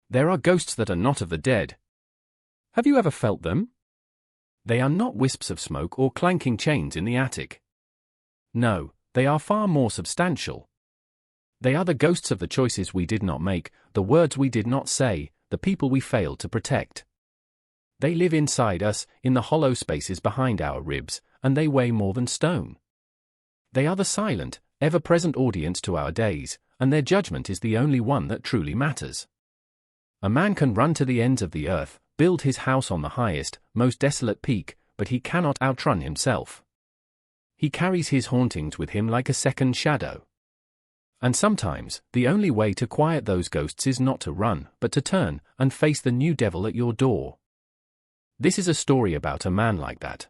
There are ghosts that are not of the dead. Have you ever felt them? They are not wisps of smoke or clanking chains in the attic. No, they are far more substantial. They are the ghosts of the choices we did not make, the words we did not say, the people we failed to protect. They live inside us, in the hollow spaces behind our ribs, and they weigh more than stone. They are the silent, ever-present audience to our days, and their judgment is the only one that truly matters. A man can run to the ends of the earth, build his house on the highest, most desolate peak, but he cannot outrun himself. He carries his hauntings with him like a second shadow. And sometimes, the only way to quiet those ghosts is not to run, but to turn, and face the new devil at your door. This is a story about a man like that.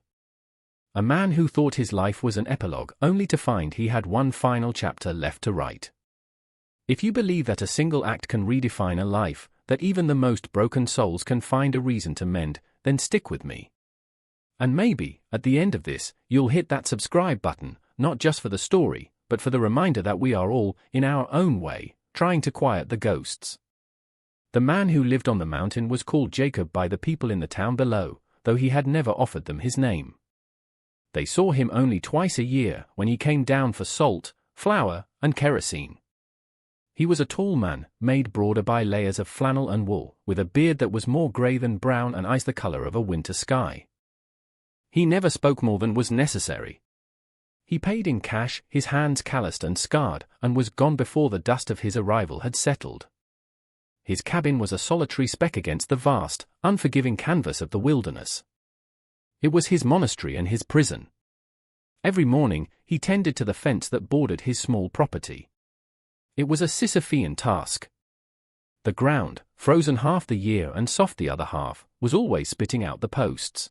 A man who thought his life was an epilogue, only to find he had one final chapter left to write. If you believe that a single act can redefine a life, that even the most broken souls can find a reason to mend, then stick with me. And maybe, at the end of this, you'll hit that subscribe button, not just for the story, but for the reminder that we are all, in our own way, trying to quiet the ghosts. The man who lived on the mountain was called Jacob by the people in the town below, though he had never offered them his name. They saw him only twice a year, when he came down for salt, flour, and kerosene. He was a tall man, made broader by layers of flannel and wool, with a beard that was more grey than brown and ice the colour of a winter sky. He never spoke more than was necessary. He paid in cash, his hands calloused and scarred, and was gone before the dust of his arrival had settled. His cabin was a solitary speck against the vast, unforgiving canvas of the wilderness. It was his monastery and his prison. Every morning, he tended to the fence that bordered his small property. It was a Sisyphean task. The ground, frozen half the year and soft the other half, was always spitting out the posts.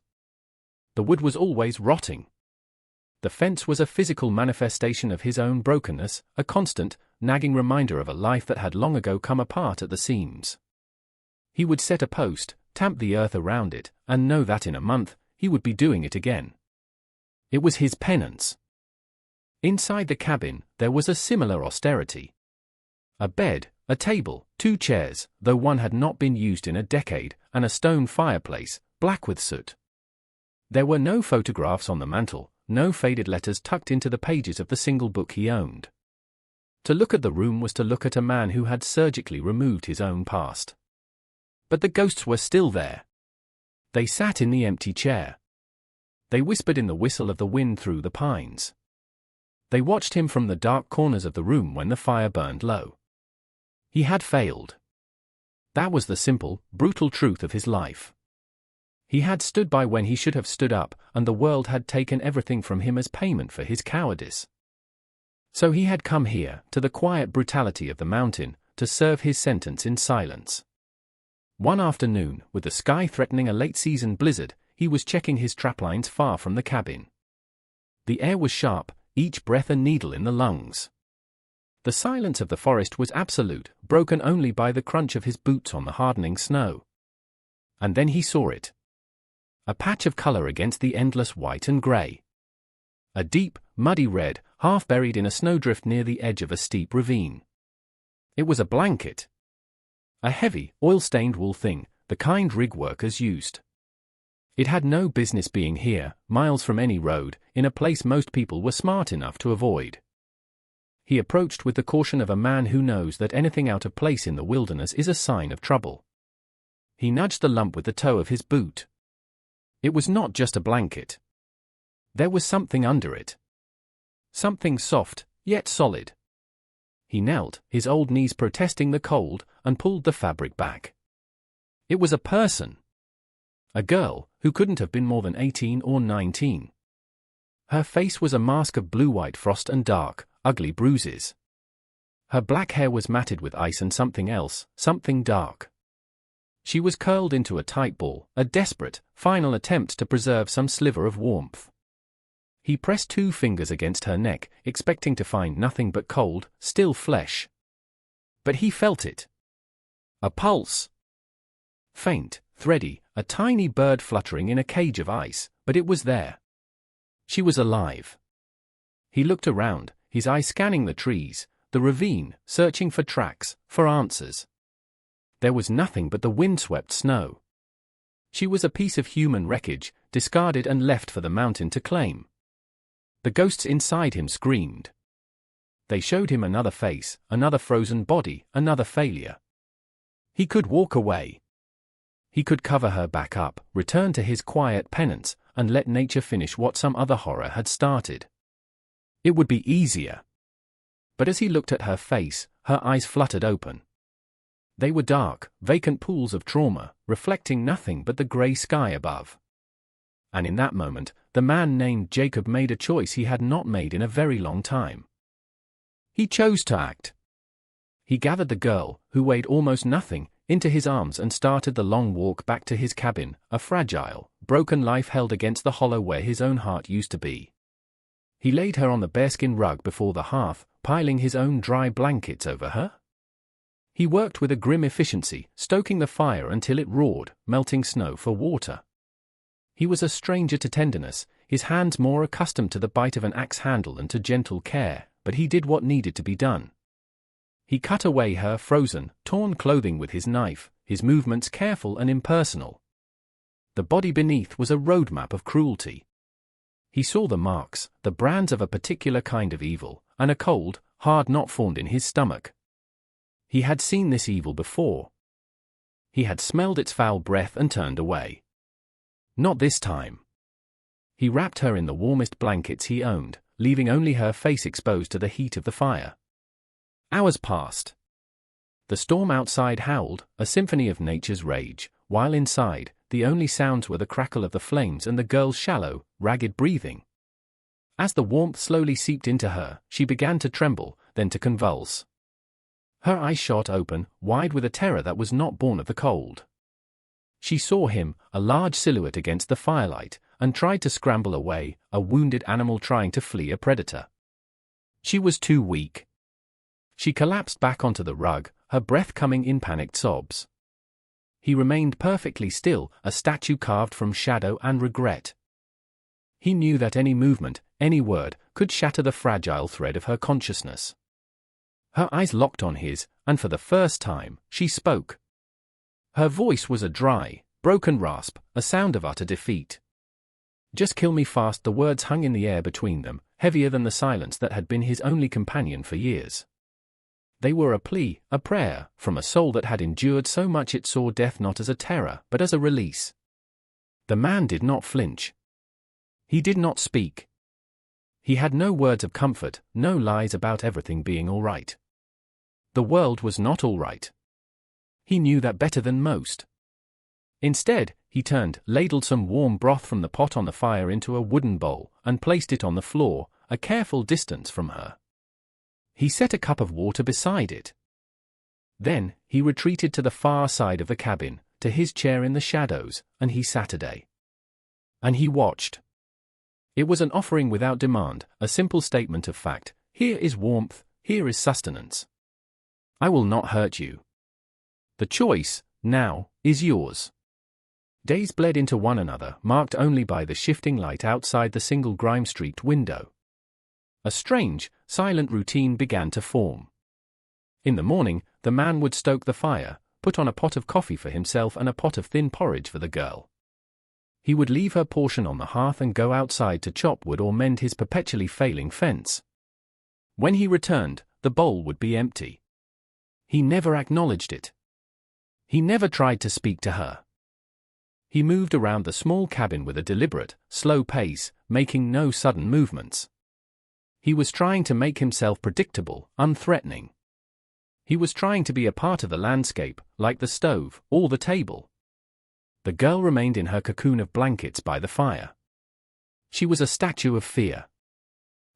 The wood was always rotting. The fence was a physical manifestation of his own brokenness, a constant, nagging reminder of a life that had long ago come apart at the seams. He would set a post, tamp the earth around it, and know that in a month, he would be doing it again. It was his penance. Inside the cabin, there was a similar austerity. A bed, a table, 2 chairs, though one had not been used in a decade, and a stone fireplace, black with soot. There were no photographs on the mantel, no faded letters tucked into the pages of the single book he owned. To look at the room was to look at a man who had surgically removed his own past. But the ghosts were still there. They sat in the empty chair. They whispered in the whistle of the wind through the pines. They watched him from the dark corners of the room when the fire burned low. He had failed. That was the simple, brutal truth of his life. He had stood by when he should have stood up, and the world had taken everything from him as payment for his cowardice. So he had come here, to the quiet brutality of the mountain, to serve his sentence in silence. One afternoon, with the sky threatening a late-season blizzard, he was checking his traplines far from the cabin. The air was sharp, each breath a needle in the lungs. The silence of the forest was absolute, broken only by the crunch of his boots on the hardening snow. And then he saw it. A patch of color against the endless white and gray. A deep, muddy red, half buried in a snowdrift near the edge of a steep ravine. It was a blanket. A heavy, oil-stained wool thing, the kind rig workers used. It had no business being here, miles from any road, in a place most people were smart enough to avoid. He approached with the caution of a man who knows that anything out of place in the wilderness is a sign of trouble. He nudged the lump with the toe of his boot. It was not just a blanket. There was something under it. Something soft, yet solid. He knelt, his old knees protesting the cold, and pulled the fabric back. It was a person. A girl, who couldn't have been more than 18 or 19. Her face was a mask of blue-white frost and dark, ugly bruises. Her black hair was matted with ice and something else, something dark. She was curled into a tight ball, a desperate, final attempt to preserve some sliver of warmth. He pressed 2 fingers against her neck, expecting to find nothing but cold, still flesh. But he felt it. A pulse. Faint, thready, a tiny bird fluttering in a cage of ice, but it was there. She was alive. He looked around, his eyes scanning the trees, the ravine, searching for tracks, for answers. There was nothing but the windswept snow. She was a piece of human wreckage, discarded and left for the mountain to claim. The ghosts inside him screamed. They showed him another face, another frozen body, another failure. He could walk away. He could cover her back up, return to his quiet penance, and let nature finish what some other horror had started. It would be easier. But as he looked at her face, her eyes fluttered open. They were dark, vacant pools of trauma, reflecting nothing but the grey sky above. And in that moment, the man named Jacob made a choice he had not made in a very long time. He chose to act. He gathered the girl, who weighed almost nothing, into his arms and started the long walk back to his cabin, a fragile, broken life held against the hollow where his own heart used to be. He laid her on the bearskin rug before the hearth, piling his own dry blankets over her. He worked with a grim efficiency, stoking the fire until it roared, melting snow for water. He was a stranger to tenderness, his hands more accustomed to the bite of an axe handle and to gentle care, but he did what needed to be done. He cut away her frozen, torn clothing with his knife, his movements careful and impersonal. The body beneath was a roadmap of cruelty. He saw the marks, the brands of a particular kind of evil, and a cold, hard knot formed in his stomach. He had seen this evil before. He had smelled its foul breath and turned away. Not this time. He wrapped her in the warmest blankets he owned, leaving only her face exposed to the heat of the fire. Hours passed. The storm outside howled, a symphony of nature's rage, while inside, the only sounds were the crackle of the flames and the girl's shallow, ragged breathing. As the warmth slowly seeped into her, she began to tremble, then to convulse. Her eyes shot open, wide with a terror that was not born of the cold. She saw him, a large silhouette against the firelight, and tried to scramble away, a wounded animal trying to flee a predator. She was too weak. She collapsed back onto the rug, her breath coming in panicked sobs. He remained perfectly still, a statue carved from shadow and regret. He knew that any movement, any word, could shatter the fragile thread of her consciousness. Her eyes locked on his, and for the first time, she spoke. Her voice was a dry, broken rasp, a sound of utter defeat. "Just kill me fast." The words hung in the air between them, heavier than the silence that had been his only companion for years. They were a plea, a prayer, from a soul that had endured so much it saw death not as a terror, but as a release. The man did not flinch. He did not speak. He had no words of comfort, no lies about everything being all right. The world was not all right. He knew that better than most. Instead, he turned, ladled some warm broth from the pot on the fire into a wooden bowl, and placed it on the floor, a careful distance from her. He set a cup of water beside it. Then, he retreated to the far side of the cabin, to his chair in the shadows, and he Saturday. And he watched. It was an offering without demand, a simple statement of fact. Here is warmth, here is sustenance. I will not hurt you. The choice, now, is yours. Days bled into one another, marked only by the shifting light outside the single grime-streaked window. A strange, silent routine began to form. In the morning, the man would stoke the fire, put on a pot of coffee for himself and a pot of thin porridge for the girl. He would leave her portion on the hearth and go outside to chop wood or mend his perpetually failing fence. When he returned, the bowl would be empty. He never acknowledged it. He never tried to speak to her. He moved around the small cabin with a deliberate, slow pace, making no sudden movements. He was trying to make himself predictable, unthreatening. He was trying to be a part of the landscape, like the stove, or the table. The girl remained in her cocoon of blankets by the fire. She was a statue of fear.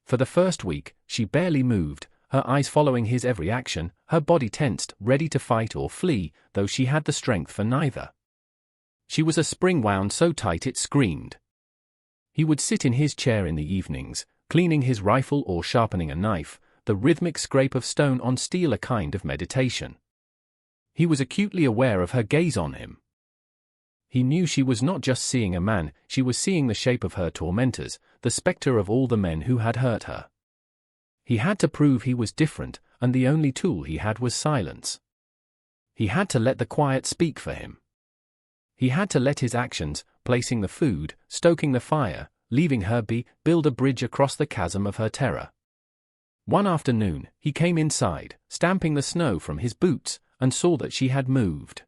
For the first week, she barely moved, her eyes following his every action, her body tensed, ready to fight or flee, though she had the strength for neither. She was a spring wound so tight it screamed. He would sit in his chair in the evenings, cleaning his rifle or sharpening a knife, the rhythmic scrape of stone on steel a kind of meditation. He was acutely aware of her gaze on him. He knew she was not just seeing a man, she was seeing the shape of her tormentors, the specter of all the men who had hurt her. He had to prove he was different, and the only tool he had was silence. He had to let the quiet speak for him. He had to let his actions, placing the food, stoking the fire, leaving her be, build a bridge across the chasm of her terror. One afternoon, he came inside, stamping the snow from his boots, and saw that she had moved.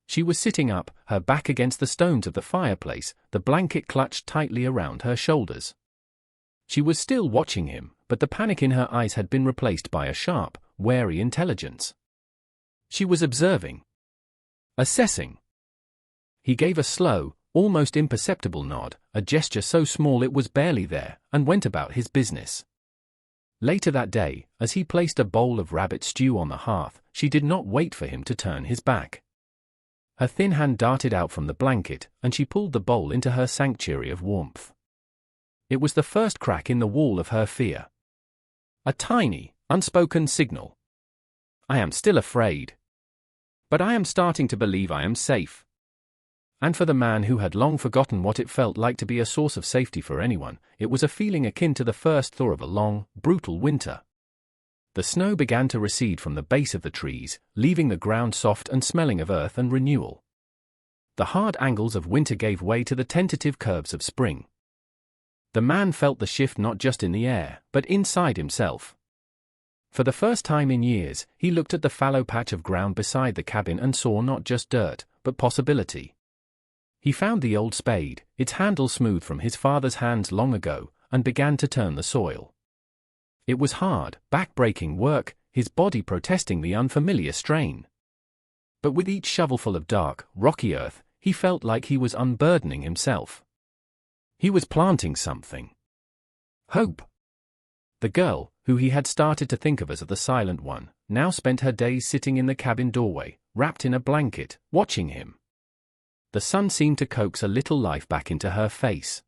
She was sitting up, her back against the stones of the fireplace, the blanket clutched tightly around her shoulders. She was still watching him, but the panic in her eyes had been replaced by a sharp, wary intelligence. She was observing. Assessing. He gave a slow, almost imperceptible nod, a gesture so small it was barely there, and went about his business. Later that day, as he placed a bowl of rabbit stew on the hearth, she did not wait for him to turn his back. Her thin hand darted out from the blanket, and she pulled the bowl into her sanctuary of warmth. It was the first crack in the wall of her fear. A tiny, unspoken signal. I am still afraid. But I am starting to believe I am safe. And for the man who had long forgotten what it felt like to be a source of safety for anyone, it was a feeling akin to the first thaw of a long, brutal winter. The snow began to recede from the base of the trees, leaving the ground soft and smelling of earth and renewal. The hard angles of winter gave way to the tentative curves of spring. The man felt the shift not just in the air, but inside himself. For the first time in years, he looked at the fallow patch of ground beside the cabin and saw not just dirt, but possibility. He found the old spade, its handle smooth from his father's hands long ago, and began to turn the soil. It was hard, back-breaking work, his body protesting the unfamiliar strain. But with each shovelful of dark, rocky earth, he felt like he was unburdening himself. He was planting something. Hope. The girl, who he had started to think of as the silent one, now spent her days sitting in the cabin doorway, wrapped in a blanket, watching him. The sun seemed to coax a little life back into her face.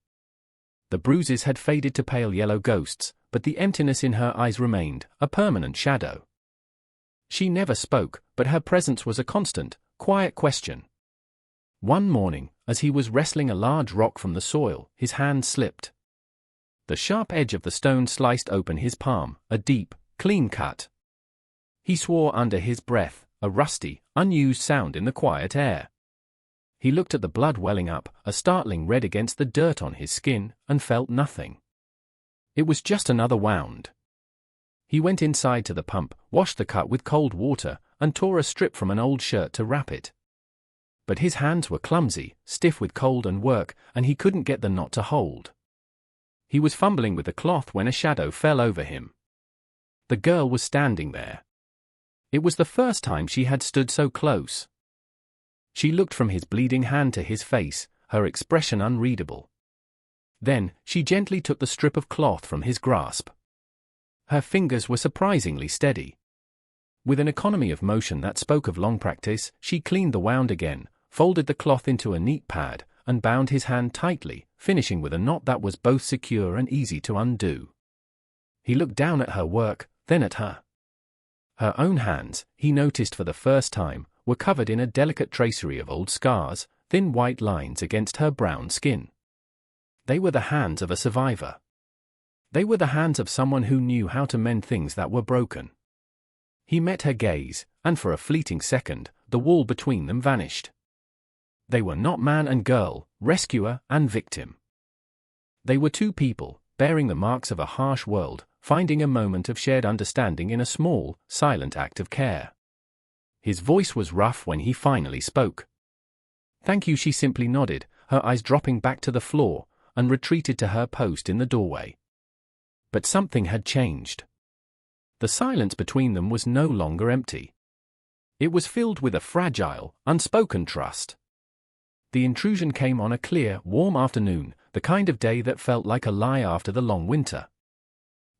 The bruises had faded to pale yellow ghosts, but the emptiness in her eyes remained, a permanent shadow. She never spoke, but her presence was a constant, quiet question. One morning, as he was wrestling a large rock from the soil, his hand slipped. The sharp edge of the stone sliced open his palm, a deep, clean cut. He swore under his breath, a rusty, unused sound in the quiet air. He looked at the blood welling up, a startling red against the dirt on his skin, and felt nothing. It was just another wound. He went inside to the pump, washed the cut with cold water, and tore a strip from an old shirt to wrap it. But his hands were clumsy, stiff with cold and work, and he couldn't get the knot to hold. He was fumbling with the cloth when a shadow fell over him. The girl was standing there. It was the first time she had stood so close. She looked from his bleeding hand to his face, her expression unreadable. Then, she gently took the strip of cloth from his grasp. Her fingers were surprisingly steady. With an economy of motion that spoke of long practice, she cleaned the wound again, folded the cloth into a neat pad, and bound his hand tightly, finishing with a knot that was both secure and easy to undo. He looked down at her work, then at her. Her own hands, he noticed for the first time, were covered in a delicate tracery of old scars, thin white lines against her brown skin. They were the hands of a survivor. They were the hands of someone who knew how to mend things that were broken. He met her gaze, and for a fleeting second, the wall between them vanished. They were not man and girl, rescuer and victim. They were two people, bearing the marks of a harsh world, finding a moment of shared understanding in a small, silent act of care. His voice was rough when he finally spoke. "Thank you," she simply nodded, her eyes dropping back to the floor, and retreated to her post in the doorway. But something had changed. The silence between them was no longer empty. It was filled with a fragile, unspoken trust. The intrusion came on a clear, warm afternoon, the kind of day that felt like a lie after the long winter.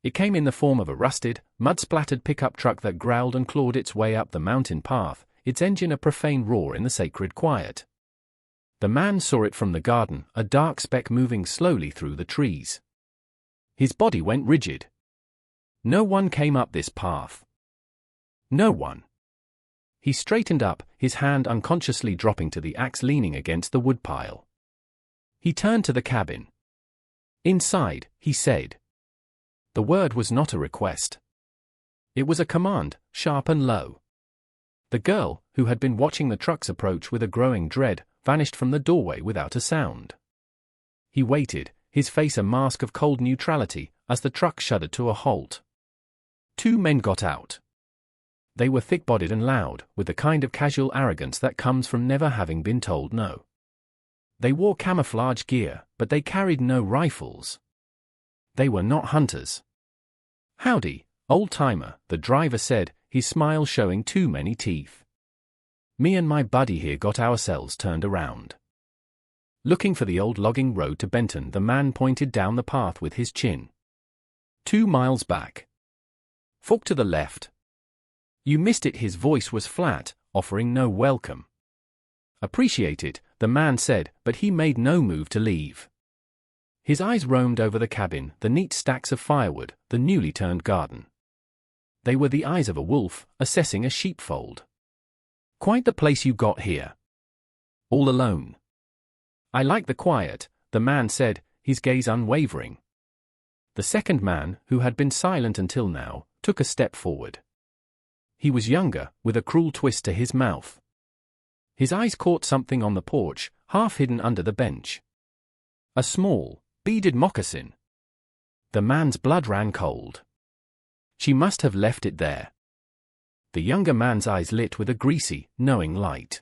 It came in the form of a rusted, mud-splattered pickup truck that growled and clawed its way up the mountain path, its engine a profane roar in the sacred quiet. The man saw it from the garden, a dark speck moving slowly through the trees. His body went rigid. No one came up this path. No one. He straightened up, his hand unconsciously dropping to the axe leaning against the woodpile. He turned to the cabin. "Inside," he said. The word was not a request. It was a command, sharp and low. The girl, who had been watching the truck's approach with a growing dread, vanished from the doorway without a sound. He waited, his face a mask of cold neutrality, as the truck shuddered to a halt. Two men got out. They were thick-bodied and loud, with the kind of casual arrogance that comes from never having been told no. They wore camouflage gear, but they carried no rifles. They were not hunters. "Howdy, old-timer," the driver said, his smile showing too many teeth. "Me and my buddy here got ourselves turned around." Looking for the old logging road to Benton, the man pointed down the path with his chin. 2 miles back. Fork to the left. You missed it. His voice was flat, offering no welcome. "Appreciate it," the man said, but he made no move to leave. His eyes roamed over the cabin, the neat stacks of firewood, the newly turned garden. They were the eyes of a wolf, assessing a sheepfold. "Quite the place you got here. All alone." "I like the quiet," the man said, his gaze unwavering. The second man, who had been silent until now, took a step forward. He was younger, with a cruel twist to his mouth. His eyes caught something on the porch, half hidden under the bench. A small, beaded moccasin. The man's blood ran cold. She must have left it there. The younger man's eyes lit with a greasy, knowing light.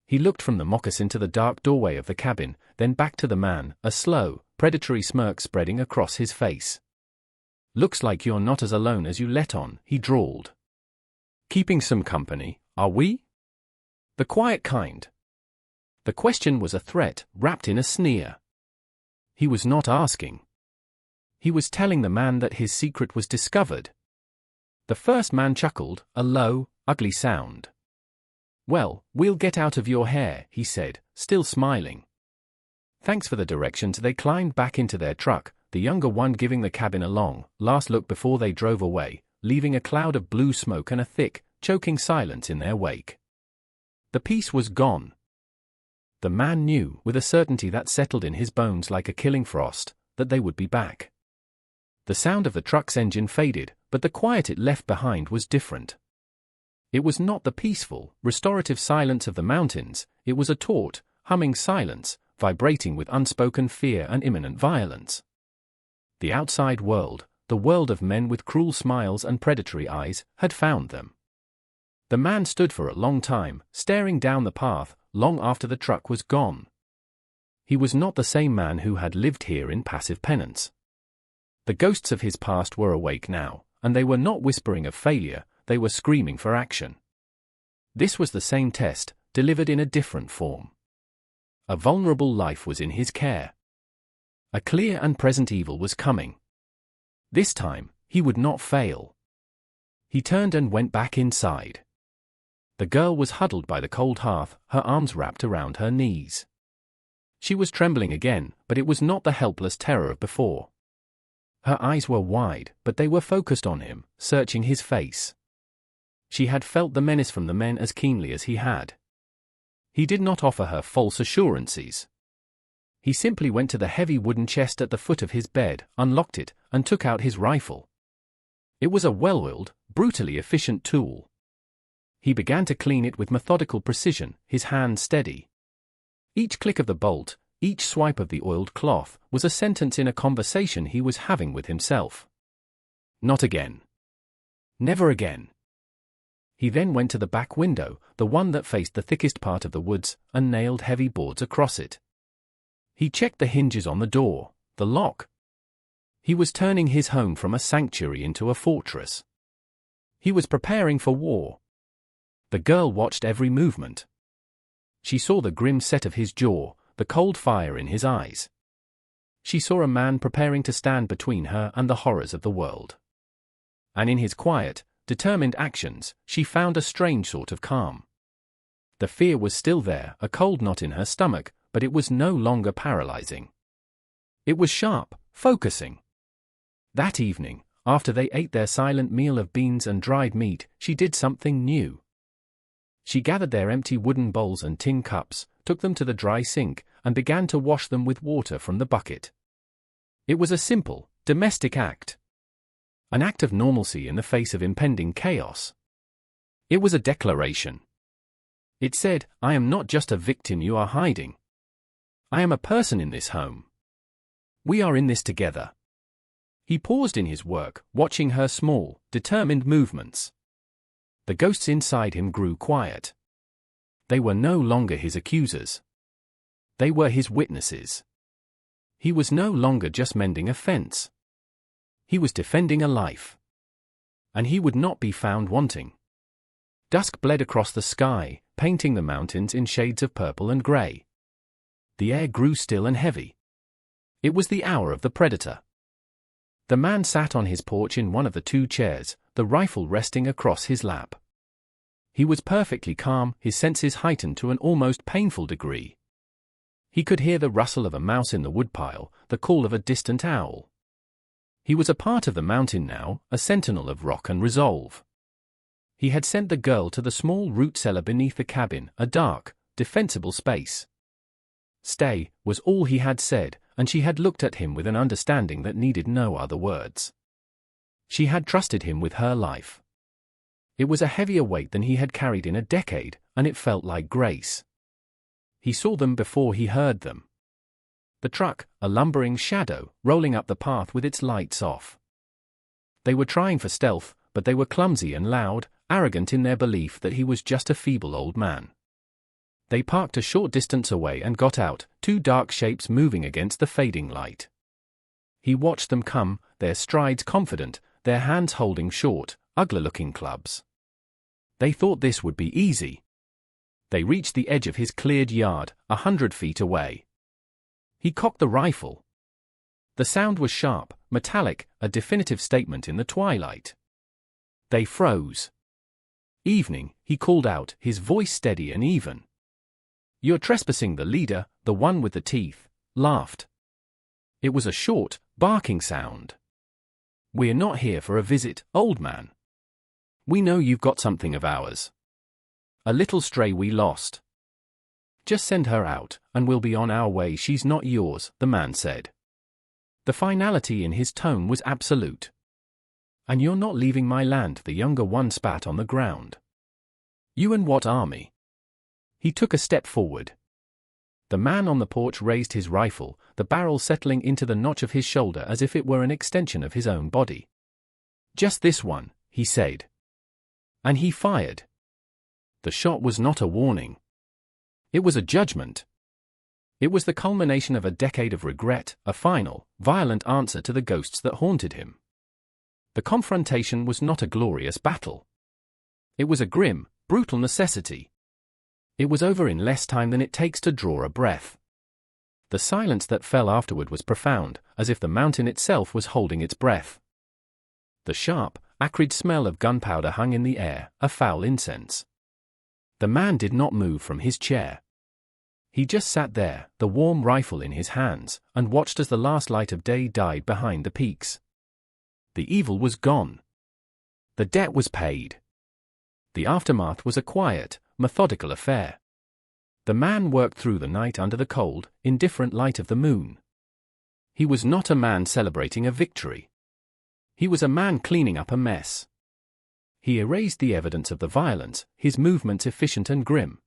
He looked from the moccasin to the dark doorway of the cabin, then back to the man, a slow, predatory smirk spreading across his face. "Looks like you're not as alone as you let on," he drawled. "Keeping some company, are we? The quiet kind?" The question was a threat, wrapped in a sneer. He was not asking. He was telling the man that his secret was discovered. The first man chuckled, a low, ugly sound. "Well, we'll get out of your hair," he said, still smiling. "Thanks for the directions." They climbed back into their truck, the younger one giving the cabin a long, last look before they drove away, leaving a cloud of blue smoke and a thick, choking silence in their wake. The peace was gone. The man knew, with a certainty that settled in his bones like a killing frost, that they would be back. The sound of the truck's engine faded, but the quiet it left behind was different. It was not the peaceful, restorative silence of the mountains, it was a taut, humming silence, vibrating with unspoken fear and imminent violence. The outside world, the world of men with cruel smiles and predatory eyes, had found them. The man stood for a long time, staring down the path, long after the truck was gone. He was not the same man who had lived here in passive penance. The ghosts of his past were awake now, and they were not whispering of failure, they were screaming for action. This was the same test, delivered in a different form. A vulnerable life was in his care. A clear and present evil was coming. This time, he would not fail. He turned and went back inside. The girl was huddled by the cold hearth, her arms wrapped around her knees. She was trembling again, but it was not the helpless terror of before. Her eyes were wide, but they were focused on him, searching his face. She had felt the menace from the men as keenly as he had. He did not offer her false assurances. He simply went to the heavy wooden chest at the foot of his bed, unlocked it, and took out his rifle. It was a well-oiled, brutally efficient tool. He began to clean it with methodical precision, his hand steady. Each click of the bolt, each swipe of the oiled cloth, was a sentence in a conversation he was having with himself. Not again. Never again. He then went to the back window, the one that faced the thickest part of the woods, and nailed heavy boards across it. He checked the hinges on the door, the lock. He was turning his home from a sanctuary into a fortress. He was preparing for war. The girl watched every movement. She saw the grim set of his jaw, the cold fire in his eyes. She saw a man preparing to stand between her and the horrors of the world. And in his quiet, determined actions, she found a strange sort of calm. The fear was still there, a cold knot in her stomach, but it was no longer paralyzing. It was sharp, focusing. That evening, after they ate their silent meal of beans and dried meat, she did something new. She gathered their empty wooden bowls and tin cups, took them to the dry sink, and began to wash them with water from the bucket. It was a simple, domestic act. An act of normalcy in the face of impending chaos. It was a declaration. It said, "I am not just a victim you are hiding. I am a person in this home. We are in this together." He paused in his work, watching her small, determined movements. The ghosts inside him grew quiet. They were no longer his accusers. They were his witnesses. He was no longer just mending a fence. He was defending a life. And he would not be found wanting. Dusk bled across the sky, painting the mountains in shades of purple and gray. The air grew still and heavy. It was the hour of the predator. The man sat on his porch in one of the two chairs, the rifle resting across his lap. He was perfectly calm, his senses heightened to an almost painful degree. He could hear the rustle of a mouse in the woodpile, the call of a distant owl. He was a part of the mountain now, a sentinel of rock and resolve. He had sent the girl to the small root cellar beneath the cabin, a dark, defensible space. "Stay," was all he had said, and she had looked at him with an understanding that needed no other words. She had trusted him with her life. It was a heavier weight than he had carried in a decade, and it felt like grace. He saw them before he heard them. The truck, a lumbering shadow, rolling up the path with its lights off. They were trying for stealth, but they were clumsy and loud, arrogant in their belief that he was just a feeble old man. They parked a short distance away and got out, two dark shapes moving against the fading light. He watched them come, their strides confident, their hands holding short, ugly-looking clubs. They thought this would be easy. They reached the edge of his cleared yard, 100 feet away. He cocked the rifle. The sound was sharp, metallic, a definitive statement in the twilight. They froze. "Evening," he called out, his voice steady and even. "You're trespassing." The leader, the one with the teeth, laughed. It was a short, barking sound. "We're not here for a visit, old man. We know you've got something of ours. A little stray we lost. Just send her out, and we'll be on our way." "She's not yours," the man said. The finality in his tone was absolute. "And you're not leaving my land," the younger one spat on the ground. "You and what army?" He took a step forward. The man on the porch raised his rifle, the barrel settling into the notch of his shoulder as if it were an extension of his own body. "Just this one," he said. And he fired. The shot was not a warning. It was a judgment. It was the culmination of a decade of regret, a final, violent answer to the ghosts that haunted him. The confrontation was not a glorious battle. It was a grim, brutal necessity. It was over in less time than it takes to draw a breath. The silence that fell afterward was profound, as if the mountain itself was holding its breath. The sharp, acrid smell of gunpowder hung in the air, a foul incense. The man did not move from his chair. He just sat there, the warm rifle in his hands, and watched as the last light of day died behind the peaks. The evil was gone. The debt was paid. The aftermath was a quiet, methodical affair. The man worked through the night under the cold, indifferent light of the moon. He was not a man celebrating a victory. He was a man cleaning up a mess. He erased the evidence of the violence, his movements efficient and grim.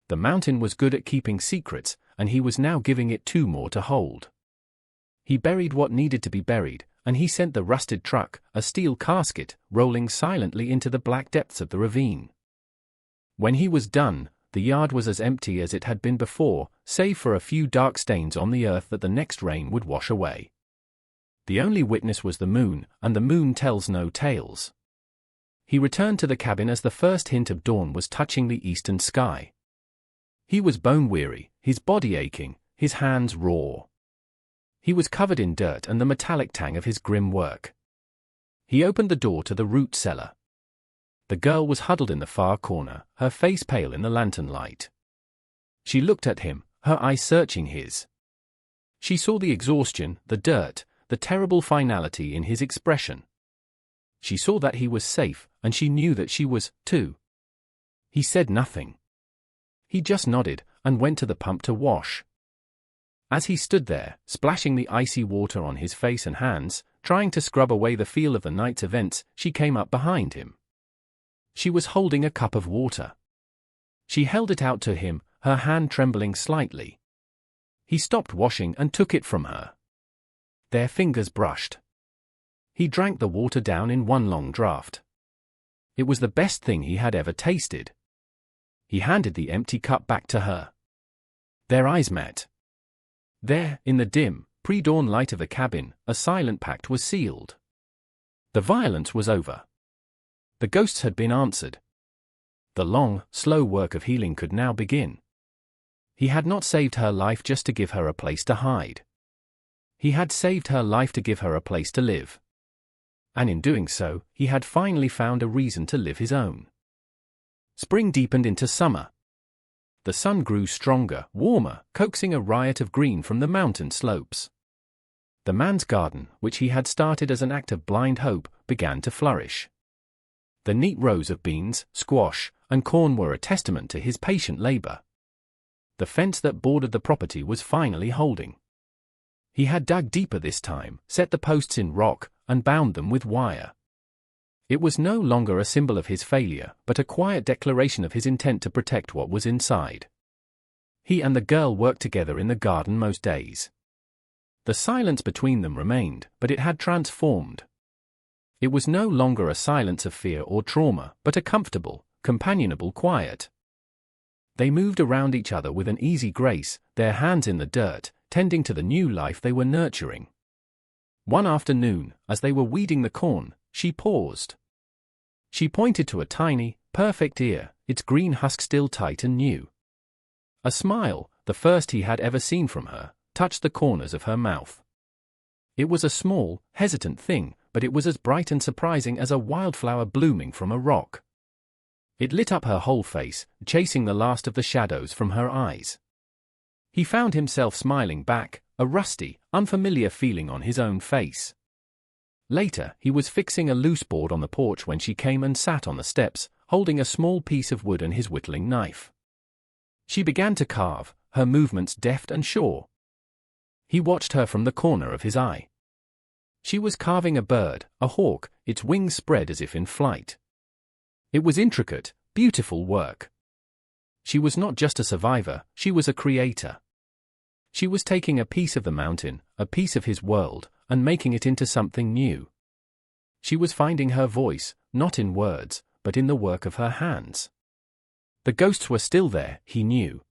The mountain was good at keeping secrets, and he was now giving it two more to hold. He buried what needed to be buried, and he sent the rusted truck, a steel casket, rolling silently into the black depths of the ravine. When he was done, the yard was as empty as it had been before, save for a few dark stains on the earth that the next rain would wash away. The only witness was the moon, and the moon tells no tales. He returned to the cabin as the first hint of dawn was touching the eastern sky. He was bone-weary, his body aching, his hands raw. He was covered in dirt and the metallic tang of his grim work. He opened the door to the root cellar. The girl was huddled in the far corner, her face pale in the lantern light. She looked at him, her eyes searching his. She saw the exhaustion, the dirt, the terrible finality in his expression. She saw that he was safe, and she knew that she was, too. He said nothing. He just nodded, and went to the pump to wash. As he stood there, splashing the icy water on his face and hands, trying to scrub away the feel of the night's events, she came up behind him. She was holding a cup of water. She held it out to him, her hand trembling slightly. He stopped washing and took it from her. Their fingers brushed. He drank the water down in one long draught. It was the best thing he had ever tasted. He handed the empty cup back to her. Their eyes met. There, in the dim, pre-dawn light of the cabin, a silent pact was sealed. The violence was over. The ghosts had been answered. The long, slow work of healing could now begin. He had not saved her life just to give her a place to hide. He had saved her life to give her a place to live. And in doing so, he had finally found a reason to live his own. Spring deepened into summer. The sun grew stronger, warmer, coaxing a riot of green from the mountain slopes. The man's garden, which he had started as an act of blind hope, began to flourish. The neat rows of beans, squash, and corn were a testament to his patient labor. The fence that bordered the property was finally holding. He had dug deeper this time, set the posts in rock, and bound them with wire. It was no longer a symbol of his failure, but a quiet declaration of his intent to protect what was inside. He and the girl worked together in the garden most days. The silence between them remained, but it had transformed. It was no longer a silence of fear or trauma, but a comfortable, companionable quiet. They moved around each other with an easy grace, their hands in the dirt, tending to the new life they were nurturing. One afternoon, as they were weeding the corn, she paused. She pointed to a tiny, perfect ear, its green husk still tight and new. A smile, the first he had ever seen from her, touched the corners of her mouth. It was a small, hesitant thing, but it was as bright and surprising as a wildflower blooming from a rock. It lit up her whole face, chasing the last of the shadows from her eyes. He found himself smiling back, a rusty, unfamiliar feeling on his own face. Later, he was fixing a loose board on the porch when she came and sat on the steps, holding a small piece of wood and his whittling knife. She began to carve, her movements deft and sure. He watched her from the corner of his eye. She was carving a bird, a hawk, its wings spread as if in flight. It was intricate, beautiful work. She was not just a survivor, she was a creator. She was taking a piece of the mountain, a piece of his world, and making it into something new. She was finding her voice, not in words, but in the work of her hands. The ghosts were still there, he knew.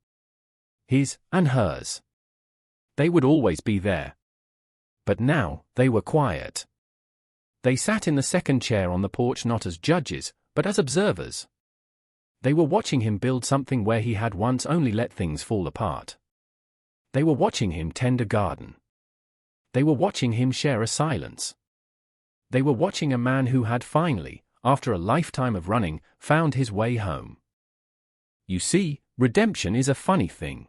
His and hers. They would always be there. But now, they were quiet. They sat in the second chair on the porch not as judges, but as observers. They were watching him build something where he had once only let things fall apart. They were watching him tend a garden. They were watching him share a silence. They were watching a man who had finally, after a lifetime of running, found his way home. You see, redemption is a funny thing.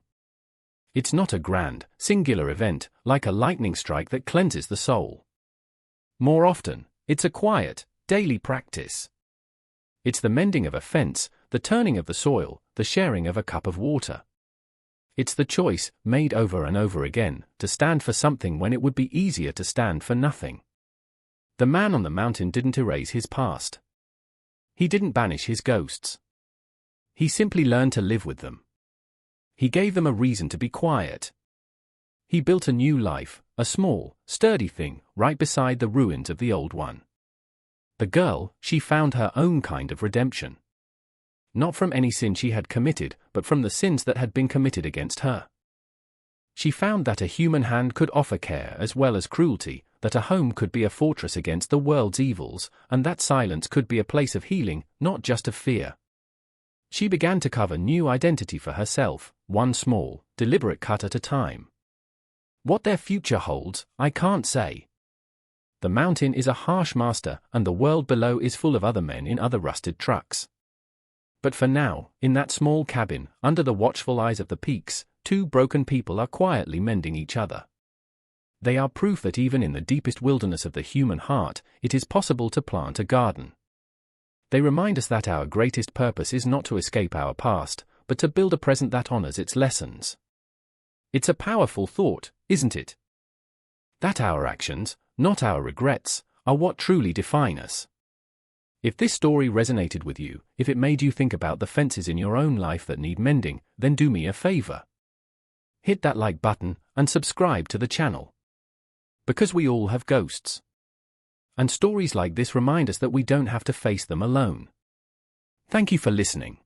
It's not a grand, singular event, like a lightning strike that cleanses the soul. More often, it's a quiet, daily practice. It's the mending of a fence, the turning of the soil, the sharing of a cup of water. It's the choice, made over and over again, to stand for something when it would be easier to stand for nothing. The man on the mountain didn't erase his past. He didn't banish his ghosts. He simply learned to live with them. He gave them a reason to be quiet. He built a new life, a small, sturdy thing, right beside the ruins of the old one. The girl, she found her own kind of redemption. Not from any sin she had committed, but from the sins that had been committed against her. She found that a human hand could offer care as well as cruelty, that a home could be a fortress against the world's evils, and that silence could be a place of healing, not just of fear. She began to carve a new identity for herself, one small, deliberate cut at a time. What their future holds, I can't say. The mountain is a harsh master, and the world below is full of other men in other rusted trucks. But for now, in that small cabin, under the watchful eyes of the peaks, two broken people are quietly mending each other. They are proof that even in the deepest wilderness of the human heart, it is possible to plant a garden. They remind us that our greatest purpose is not to escape our past, but to build a present that honors its lessons. It's a powerful thought, isn't it? That our actions, not our regrets, are what truly define us. If this story resonated with you, if it made you think about the fences in your own life that need mending, then do me a favor. Hit that like button and subscribe to the channel. Because we all have ghosts. And stories like this remind us that we don't have to face them alone. Thank you for listening.